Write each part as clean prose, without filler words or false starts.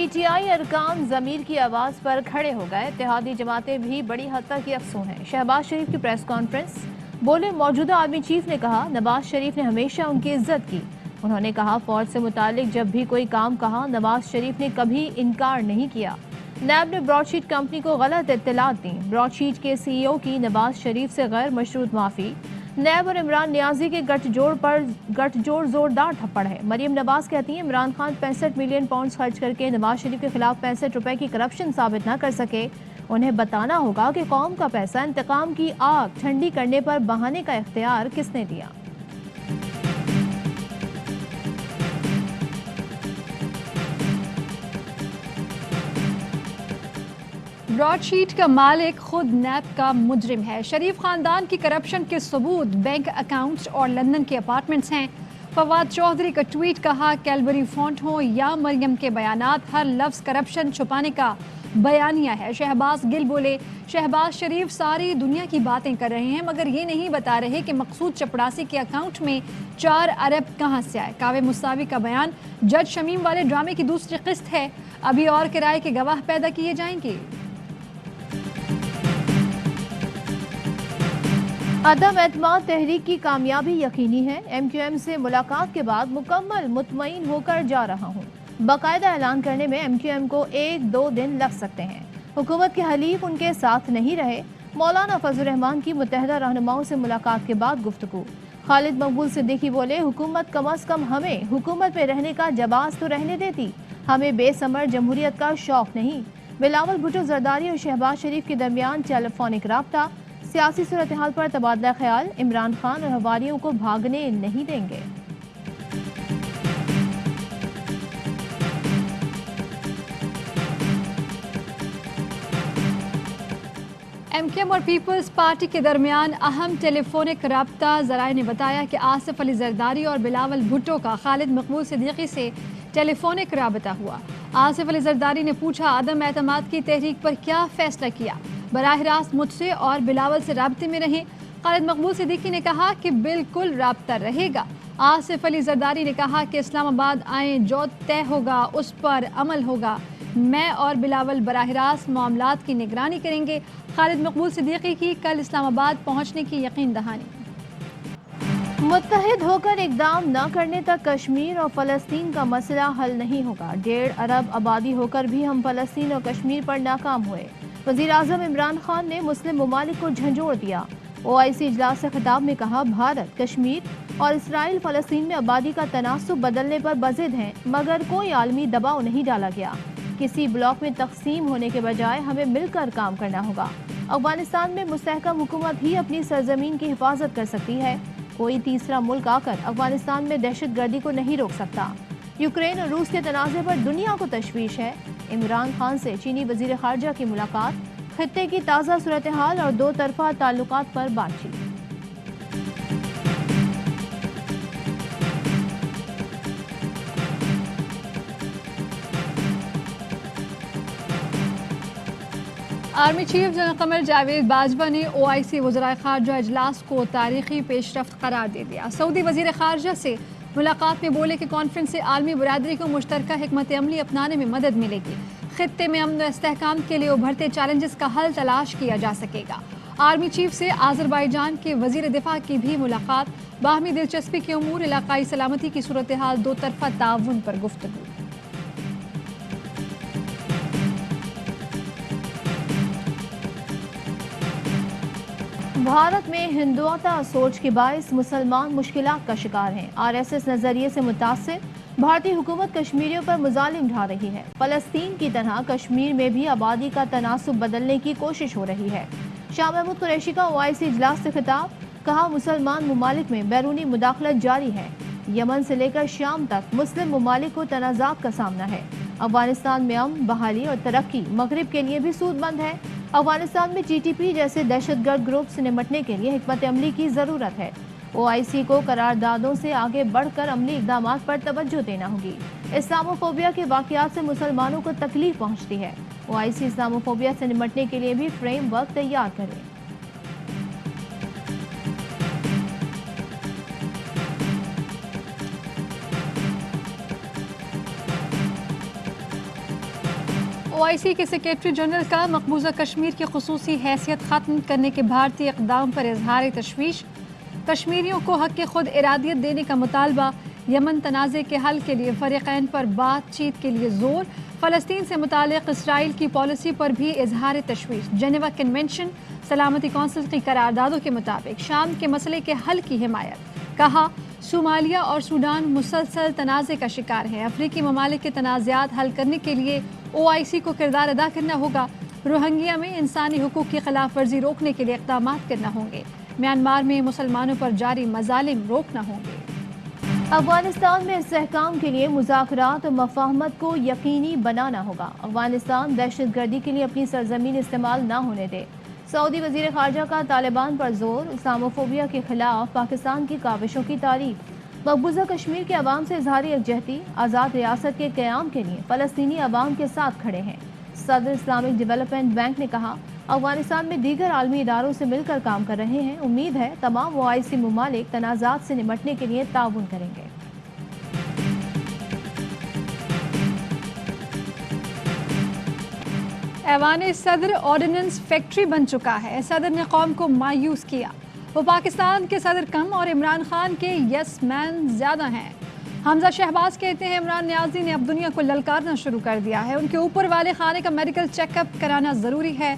P T I ارکان ضمیر کی آواز پر کھڑے ہو گئے۔ اتحادی جماعتیں بھی بڑی حد تک یکسو ہیں۔ شہباز شریف کی پریس کانفرنس بولے، موجودہ آرمی چیف نے کہا نواز شریف نے ہمیشہ ان کی عزت کی۔ انہوں نے کہا فوج سے متعلق جب بھی کوئی کام کہا نواز شریف نے کبھی انکار نہیں کیا۔ نیب نے براڈ شیٹ کمپنی کو غلط اطلاعات دیں۔ براڈ شیٹ کے سی ای او کی نواز شریف سے غیر مشروط معافی۔ نیب اور عمران نیازی کے گٹھ جوڑ زوردار تھپڑ ہے۔ مریم نواز کہتی ہیں عمران خان 65 ملین پاؤنڈز خرچ کر کے نواز شریف کے خلاف 65 روپے کی کرپشن ثابت نہ کر سکے۔ انہیں بتانا ہوگا کہ قوم کا پیسہ انتقام کی آگ ٹھنڈی کرنے پر بہانے کا اختیار کس نے دیا۔ براڈ شیٹ کا مالک خود نیب کا مجرم ہے۔ شریف خاندان کی کرپشن کے ثبوت بینک اکاؤنٹس اور لندن کے اپارٹمنٹس ہیں۔ فواد چودھری کا ٹویٹ، کہا کیلبری فونٹ ہو یا مریم کے بیانات، ہر لفظ کرپشن چھپانے کا بیانیہ ہے۔ شہباز گل بولے، شہباز شریف ساری دنیا کی باتیں کر رہے ہیں مگر یہ نہیں بتا رہے کہ مقصود چپڑاسی کے اکاؤنٹ میں 4 ارب کہاں سے آئے۔ کاوے مصطفی کا بیان، جج شمیم والے ڈرامے کی دوسری قسط ہے، ابھی اور کرائے کے گواہ پیدا کیے جائیں گے۔ عدم اعتماد تحریک کی کامیابی یقینی ہے۔ ایم کیو ایم سے ملاقات کے بعد مکمل مطمئن ہو کر جا رہا ہوں۔ باقاعدہ اعلان کرنے میں ایم کیو ایم کو 1-2 دن لگ سکتے ہیں۔ حکومت کے حلیف ان کے ساتھ نہیں رہے۔ مولانا فضل الرحمان کی متحدہ رہنماؤں سے ملاقات کے بعد گفتگو۔ خالد مقبول صدیقی بولے، حکومت کم از کم ہمیں حکومت میں رہنے کا جواز تو رہنے دیتی، ہمیں بے ثمر جمہوریت کا شوق نہیں۔ بلاول بھٹو زرداری اور شہباز شریف کے درمیان ٹیلی فونک رابطہ، سیاسی صورتحال پر تبادلہ خیال، عمران خان اور حواریوں کو بھاگنے نہیں دیں گے۔ ایم کیو ایم اور پیپلز پارٹی کے درمیان اہم ٹیلی فونک رابطہ۔ ذرائع نے بتایا کہ آصف علی زرداری اور بلاول بھٹو کا خالد مقبول صدیقی سے ٹیلی فونک رابطہ ہوا۔ آصف علی زرداری نے پوچھا عدم اعتماد کی تحریک پر کیا فیصلہ کیا، براہ راست مجھ سے اور بلاول سے رابطے میں رہیں۔ خالد مقبول صدیقی نے کہا کہ بالکل رابطہ رہے گا۔ آصف علی زرداری نے کہا کہ اسلام آباد آئیں جو طے ہوگا اس پر عمل ہوگا، میں اور بلاول براہ راست معاملات کی نگرانی کریں گے۔ خالد مقبول صدیقی کی کل اسلام آباد پہنچنے کی یقین دہانی۔ متحد ہو کر اقدام نہ کرنے تک کشمیر اور فلسطین کا مسئلہ حل نہیں ہوگا۔ 1.5 ارب آبادی ہو کر بھی ہم فلسطین اور کشمیر پر ناکام ہوئے۔ وزیر اعظم عمران خان نے مسلم ممالک کو جھنجھوڑ دیا۔ OIC اجلاس سے خطاب میں کہا بھارت، کشمیر اور اسرائیل فلسطین میں آبادی کا تناسب بدلنے پر بضد ہیں مگر کوئی عالمی دباؤ نہیں ڈالا گیا۔ کسی بلاک میں تقسیم ہونے کے بجائے ہمیں مل کر کام کرنا ہوگا۔ افغانستان میں مستحکم حکومت ہی اپنی سرزمین کی حفاظت کر سکتی ہے۔ کوئی تیسرا ملک آ کر افغانستان میں دہشت گردی کو نہیں روک سکتا۔ یوکرین اور روس کے تنازع پر دنیا کو تشویش ہے۔ عمران خان سے چینی وزیر خارجہ کی ملاقات، خطے کی تازہ صورتحال اور 2 طرفہ تعلقات پر بات چیت۔ Army chief general Qamar Javed Bajwa نے OIC وزرائے خارجہ اجلاس کو تاریخی پیش رفت قرار دے دیا۔ سعودی وزیر خارجہ سے ملاقات میں بولے کہ کانفرنس سے عالمی برادری کو مشترکہ حکمت عملی اپنانے میں مدد ملے گی، خطے میں امن و استحکام کے لیے ابھرتے چیلنجز کا حل تلاش کیا جا سکے گا۔ آرمی چیف سے آذربائیجان کے وزیر دفاع کی بھی ملاقات، باہمی دلچسپی کے امور، علاقائی سلامتی کی صورتحال، 2 طرفہ تعاون پر گفتگو۔ بھارت میں ہندوتا سوچ کے باعث مسلمان مشکلات کا شکار ہیں۔ RSS نظریے سے متاثر بھارتی حکومت کشمیریوں پر مظالم ڈھا رہی ہے۔ فلسطین کی طرح کشمیر میں بھی آبادی کا تناسب بدلنے کی کوشش ہو رہی ہے۔ شاہ محمود قریشی کا OIC اجلاس سے خطاب، کہا مسلمان ممالک میں بیرونی مداخلت جاری ہے۔ یمن سے لے کر شام تک مسلم ممالک کو تنازعات کا سامنا ہے۔ افغانستان میں امن، بحالی اور ترقی مغرب کے لیے بھی سود مند ہے۔ افغانستان میں TTP جیسے دہشت گرد گروپ سے نمٹنے کے لیے حکمت عملی کی ضرورت ہے۔ OIC کو قراردادوں سے آگے بڑھ کر عملی اقدامات پر توجہ دینا ہوگی۔ اسلاموفوبیا کے واقعات سے مسلمانوں کو تکلیف پہنچتی ہے۔ OIC اسلاموفوبیا سے نمٹنے کے لیے بھی فریم ورک تیار کرے۔ OIC کے سیکریٹری جنرل کا مقبوضہ کشمیر کی خصوصی حیثیت ختم کرنے کے بھارتی اقدام پر اظہار تشویش، کشمیریوں کو حق خود ارادیت دینے کا مطالبہ، یمن تنازع کے حل کے لیے فریقین پر بات چیت کے لیے زور، فلسطین سے متعلق اسرائیل کی پالیسی پر بھی اظہار تشویش، جنیوا کنونشن سلامتی کونسل کی قراردادوں کے مطابق شام کے مسئلے کے حل کی حمایت، کہا صومالیہ اور سوڈان مسلسل تنازع کا شکار ہے، افریقی ممالک کے تنازعات حل کرنے کے لیے OIC کو کردار ادا کرنا ہوگا، روہنگیا میں انسانی حقوق کی خلاف ورزی روکنے کے لیے اقدامات کرنا ہوں گے، میانمار میں مسلمانوں پر جاری مظالم روکنا ہوں گے۔ افغانستان میں استحکام کے لیے مذاکرات و مفاہمت کو یقینی بنانا ہوگا، افغانستان دہشت گردی کے لیے اپنی سرزمین استعمال نہ ہونے دے، سعودی وزیر خارجہ کا طالبان پر زور، اسلاموفوبیا کے خلاف پاکستان کی کاوشوں کی تعریف، مقبوضہ کشمیر کے عوام سے اظہار یکجہتی، آزاد ریاست کے قیام کے لیے فلسطینی عوام کے ساتھ کھڑے ہیں، صدر اسلامک ڈیولپمنٹ بینک نے کہا افغانستان میں دیگر عالمی اداروں سے مل کر کام کر رہے ہیں، امید ہے تمام OIC ممالک تنازعات سے نمٹنے کے لیے تعاون کریں گے۔ ایوان صدر آرڈیننس فیکٹری بن چکا ہے، صدر نے قوم کو مایوس کیا، وہ پاکستان کے صدر کم اور عمران خان کے یس مین زیادہ ہیں۔ حمزہ شہباز کہتے ہیں عمران نیازی نے اب دنیا کو للکارنا شروع کر دیا ہے، ان کے اوپر والے خانے کا میڈیکل چیک اپ کرانا ضروری ہے،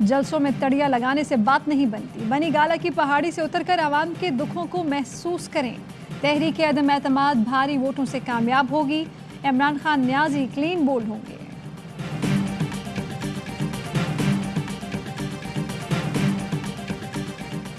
جلسوں میں تڑیا لگانے سے بات نہیں بنتی، بنی گالا کی پہاڑی سے اتر کر عوام کے دکھوں کو محسوس کریں، تحریک عدم اعتماد بھاری ووٹوں سے کامیاب ہوگی، عمران خان نیازی کلین بولڈ ہوں گے۔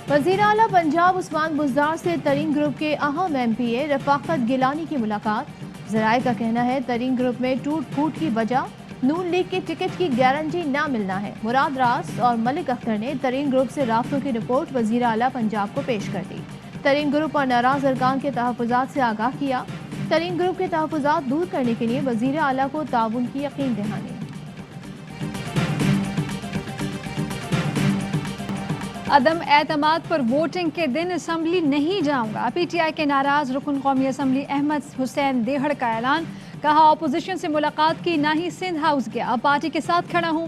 وزیر اعلیٰ پنجاب عثمان بزدار سے ترین گروپ کے اہم MPA رفاقت گیلانی کی ملاقات، ذرائع کا کہنا ہے ترین گروپ میں ٹوٹ پھوٹ کی وجہ نون لیگ کے ٹکٹ کی گارنٹی نہ ملنا ہے، مراد راس اور ملک اختر نے ترین گروپ سے رابطوں کی رپورٹ وزیر اعلیٰ پنجاب کو پیش کر دی، ترین گروپ اور ناراض ارکان کے تحفظات سے آگاہ کیا، ترین گروپ کے تحفظات دور کرنے کے لیے وزیر اعلیٰ کو تعاون کی یقین دہانی۔ عدم اعتماد پر ووٹنگ کے دن اسمبلی نہیں جاؤں گا، PTI کے ناراض رکن قومی اسمبلی احمد حسین دیہڑ کا اعلان، کہا اپوزیشن سے ملاقات کی نہ ہی سندھ ہاؤس گیا، پارٹی کے ساتھ کھڑا ہوں،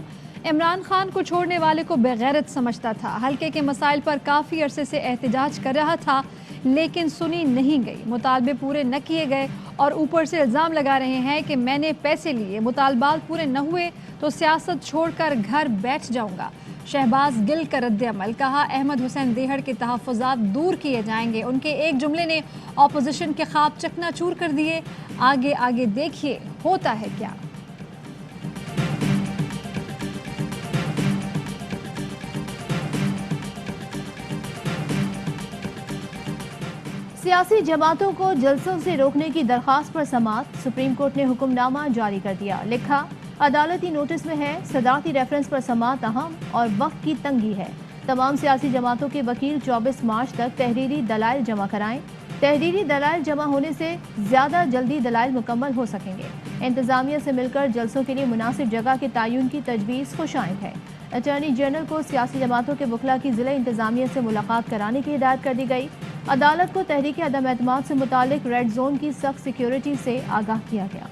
عمران خان کو چھوڑنے والے کو بغیرت سمجھتا تھا، حلقے کے مسائل پر کافی عرصے سے احتجاج کر رہا تھا لیکن سنی نہیں گئی، مطالبے پورے نہ کیے گئے اور اوپر سے الزام لگا رہے ہیں کہ میں نے پیسے لیے، مطالبات پورے نہ ہوئے تو سیاست چھوڑ کر گھر بیٹھ جاؤں گا۔ شہباز گل کا رد عمل، کہا احمد حسین دیہڑ کے تحفظات دور کیے جائیں گے، ان کے ایک جملے نے اپوزیشن کے خواب چکنا چور کر دیے، آگے آگے دیکھیے ہوتا ہے کیا۔ سیاسی جماعتوں کو جلسوں سے روکنے کی درخواست پر سماعت، سپریم کورٹ نے حکم نامہ جاری کر دیا، لکھا عدالتی نوٹس میں ہے صدارتی ریفرنس پر سماعت اہم اور وقت کی تنگی ہے، تمام سیاسی جماعتوں کے وکیل 24 مارچ تک تحریری دلائل جمع کرائیں، تحریری دلائل جمع ہونے سے زیادہ جلدی دلائل مکمل ہو سکیں گے، انتظامیہ سے مل کر جلسوں کے لیے مناسب جگہ کے تعین کی تجویز خوشائند ہے، اٹارنی جنرل کو سیاسی جماعتوں کے وکلاء کی ضلع انتظامیہ سے ملاقات کرانے کی ہدایت کر دی گئی، عدالت کو تحریک عدم اعتماد سے متعلق ریڈ زون کی سخت سیکیورٹی سے آگاہ کیا گیا۔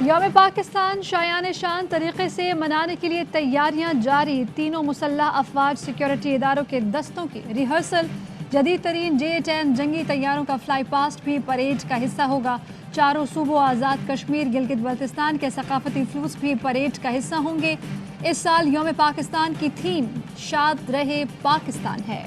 یوم پاکستان شایان شان طریقے سے منانے کے لیے تیاریاں جاری، تینوں مسلح افواج سیکیورٹی اداروں کے دستوں کی ریہرسل، جدید ترین J-10 جنگی طیاروں کا فلائی پاسٹ بھی پریڈ کا حصہ ہوگا، چاروں صوبوں آزاد کشمیر گلگت بلتستان کے ثقافتی فلوس بھی پریڈ کا حصہ ہوں گے۔ اس سال یوم پاکستان کی تھیم شاد رہے پاکستان ہے۔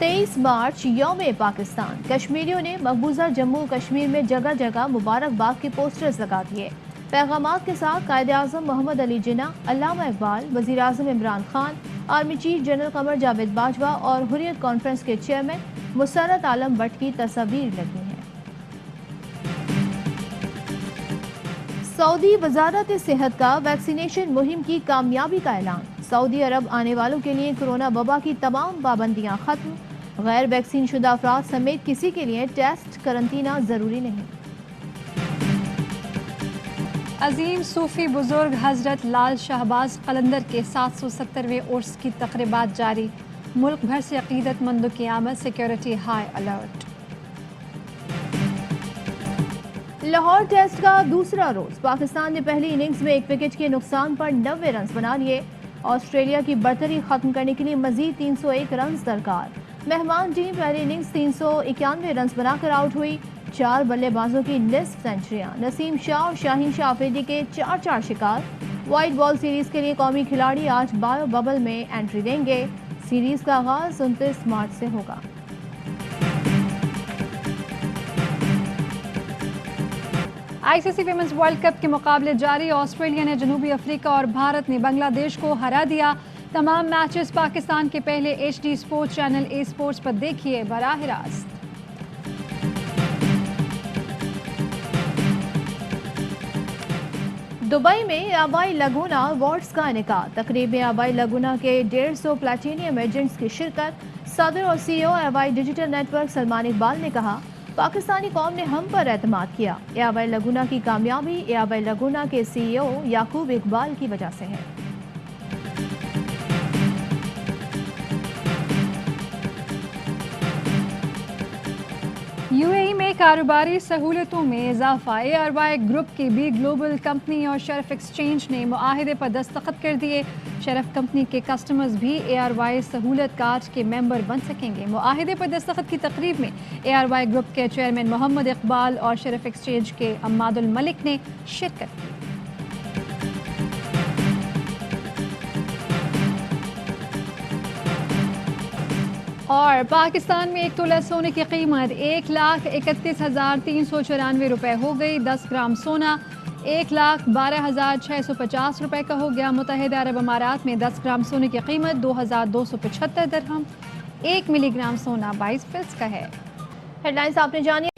23 مارچ یوم پاکستان، کشمیریوں نے مقبوضہ جموں کشمیر میں جگہ جگہ مبارکباد کے پوسٹرز لگا دیے، پیغامات کے ساتھ قائد اعظم محمد علی جناح، علامہ اقبال، وزیر اعظم Imran Khan, army chief general Qamar Javed Bajwa اور حریت کانفرنس کے چیئرمین مسرت عالم بٹ کی تصاویر لگی ہیں۔ سعودی وزارت صحت کا ویکسینیشن مہم کی کامیابی کا اعلان، سعودی عرب آنے والوں کے لیے کورونا وبا کی تمام پابندیاں ختم، غیر ویکسین شدہ افراد سمیت کسی کے لیے ٹیسٹ قرنطینہ ضروری نہیں۔ عظیم صوفی بزرگ حضرت لال شہباز قلندر کے 770ویں عرس کی تقریبات جاری، ملک بھر سے عقیدت مندوں کی آمد، security high alert. Lahore test کا دوسرا روز، پاکستان نے پہلی اننگز میں 1 وکٹ کے نقصان پر 90 رنز بنا لیے۔ آسٹریلیا کی برتری ختم کرنے کے لیے مزید 301 رنز درکار۔ مہمان ٹیم پہلی اننگز 391 رنز بنا کر آؤٹ ہوئی۔ 4 بلے بازوں کی نصف سینچریاں، نسیم شاہ اور شاہین شاہ آفریدی کے 4 شکار۔ وائٹ بال سیریز کے لیے قومی کھلاڑی آج بایو ببل میں انٹری دیں گے۔ سیریز کا آغاز 29 مارچ سے ہوگا۔ آئی سی سی ویمنز ورلڈ کپ کے مقابلے جاری، آسٹریلیا نے جنوبی افریقہ اور بھارت نے بنگلہ دیش کو ہرا دیا۔ تمام میچز پاکستان کے پہلے H D sports channel A sports پر دیکھیے براہ راست۔ دبئی میں آبائی لگونا ایوارڈز کا انعقاد، تقریب میں آبائی لگونا کے 150 پلاٹینیم ایجنٹس کی شرکت۔ صدر اور سی ای او آبائی digital network Salman Iqbal نے کہا، پاکستانی قوم نے ہم پر اعتماد کیا۔ آبائی لگونا کی کامیابی آبائی لگونا کے سی ای او یعقوب اقبال کی وجہ سے ہے۔ یو اے ای میں کاروباری سہولتوں میں اضافہ، اے آر وائی گروپ کی بی گلوبل کمپنی اور شرف ایکسچینج نے معاہدے پر دستخط کر دیے۔ شرف کمپنی کے کسٹمرز بھی اے آر وائی سہولت کارڈ کے ممبر بن سکیں گے۔ معاہدے پر دستخط کی تقریب میں اے آر وائی گروپ کے چیئرمین محمد اقبال اور شرف ایکسچینج کے عماد الملک نے شرکت کی۔ اور پاکستان میں 1 تولہ سونے کی قیمت 1,31,394 روپے ہو گئی۔ 10 گرام سونا 1,12,650 روپے کا ہو گیا۔ متحدہ عرب امارات میں 10 گرام سونے کی قیمت 2,275 درہم۔ 1 ملی گرام سونا 22 فلس کا ہے۔ ہیڈ لائنز آپ نے جانی۔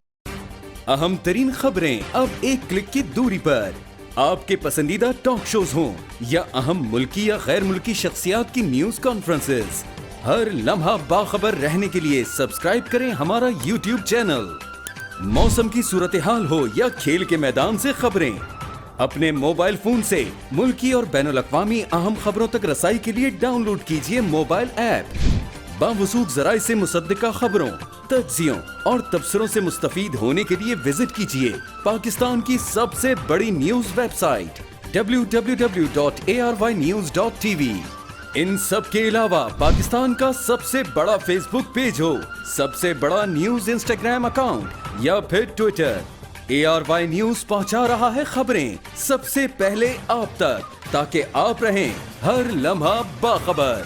اہم ترین خبریں اب ایک کلک کی دوری پر۔ آپ کے پسندیدہ ٹاک شوز ہوں یا اہم ملکی یا غیر ملکی شخصیات کی نیوز کانفرنسز، ہر لمحہ باخبر رہنے کے لیے سبسکرائب کریں ہمارا یوٹیوب چینل۔ موسم کی صورتحال ہو یا کھیل کے میدان سے خبریں، اپنے موبائل فون سے ملکی اور بین الاقوامی اہم خبروں تک رسائی کے لیے ڈاؤن لوڈ کیجیے موبائل ایپ۔ باوثوق ذرائع سے مصدقہ خبروں، تجزیوں اور تبصروں سے مستفید ہونے کے لیے وزٹ کیجیے پاکستان کی سب سے بڑی نیوز ویب سائٹ www.arYnews.tv۔ ان سب کے علاوہ پاکستان کا سب سے بڑا فیس بک پیج ہو، سب سے بڑا نیوز انسٹاگرام اکاؤنٹ یا پھر ٹویٹر، ARY نیوز پہنچا رہا ہے خبریں سب سے پہلے آپ تک، تاکہ آپ رہیں ہر لمحہ باخبر۔